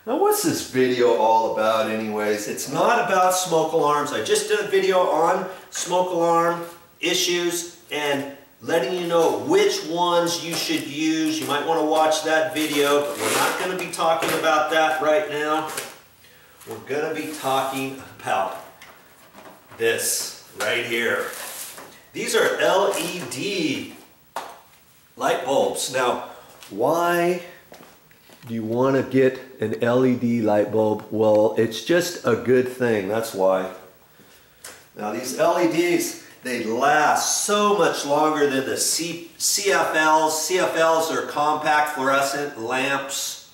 Now what's this video all about anyways? It's not about smoke alarms. I just did a video on smoke alarm issues and letting you know which ones you should use. You might want to watch that video, but we're not going to be talking about that right now. We're going to be talking about this right here. These are LED light bulbs. Now, why do you want to get an LED light bulb? Well, it's just a good thing, that's why. Now these LEDs, they last so much longer than the CFLs. CFLs are compact fluorescent lamps.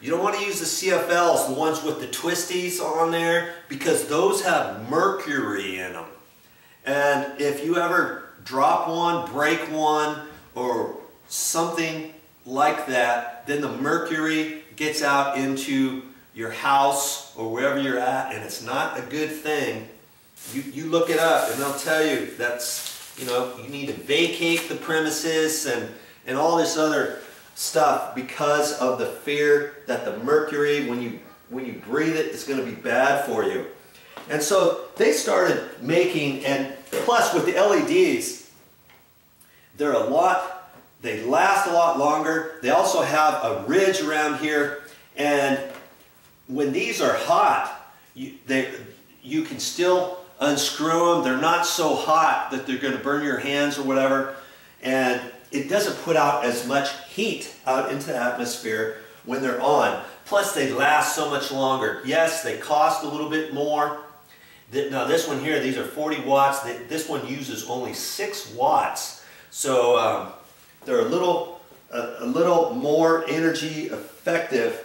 You don't want to use the CFLs, the ones with the twisties on there, because those have mercury in them. And if you ever drop one, break one, or something like that, then the mercury gets out into your house or wherever you're at, and it's not a good thing. You look it up and they'll tell you that's, you know, you need to vacate the premises and all this other stuff because of the fear that the mercury, when you breathe it, it's going to be bad for you. And so they started making, and plus with the LEDs, they last a lot longer. They also have a ridge around here, and when these are hot, you can still unscrew them. They're not so hot that they're going to burn your hands or whatever, and it doesn't put out as much heat out into the atmosphere when they're on. Plus they last so much longer. Yes, they cost a little bit more. Now this one here, these are 40 watts. This one uses only 6 watts. So they're a little more energy effective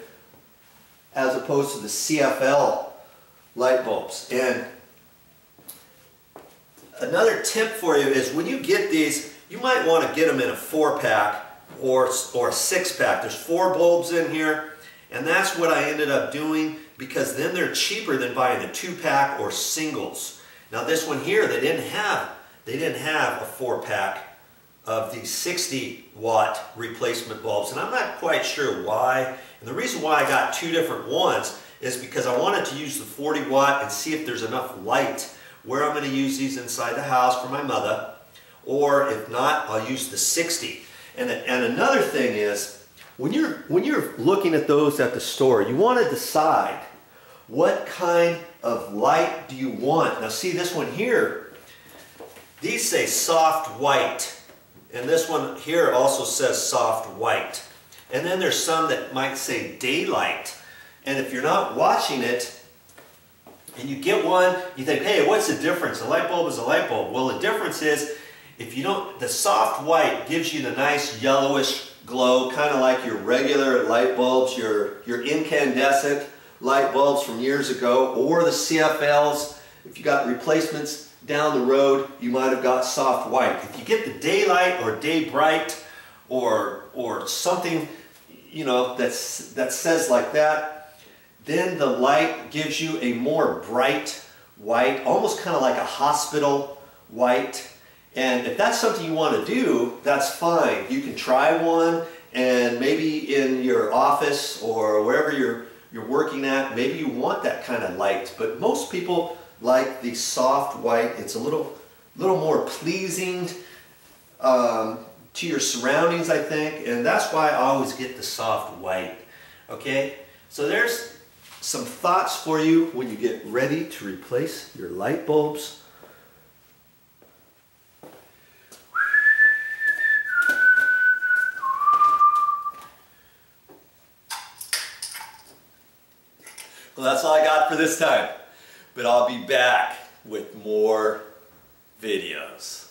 as opposed to the CFL light bulbs. And another tip for you is when you get these, you might want to get them in a 4-pack or a 6-pack. There's 4 bulbs in here, and that's what I ended up doing because then they're cheaper than buying a 2-pack or singles. Now this one here, they didn't have a 4-pack of these 60-watt replacement bulbs, and I'm not quite sure why. And the reason why I got 2 different ones is because I wanted to use the 40-watt and see if there's enough light where I'm going to use these inside the house for my mother, or if not, I'll use the 60. And another thing is, when you're looking at those at the store, you want to decide what kind of light do you want. Now see this one here, these say soft white. And this one here also says soft white. And then there's some that might say daylight. And if you're not watching it, and you get one, you think, hey, what's the difference? A light bulb is a light bulb. Well, the difference is, if you don't, the soft white gives you the nice yellowish glow, kind of like your regular light bulbs, your incandescent light bulbs from years ago, or the CFLs. If you got replacements down the road, you might have got soft white. If you get the daylight or day bright or something, you know, that says like that, then the light gives you a more bright white, almost kind of like a hospital white. And if that's something you want to do, that's fine. You can try one, and maybe in your office or wherever you're working at, maybe you want that kind of light. But most people like the soft white. It's a little more pleasing to your surroundings, I think, and that's why I always get the soft white. Okay, so there's some thoughts for you when you get ready to replace your light bulbs. Well, that's all I got for this time, but I'll be back with more videos.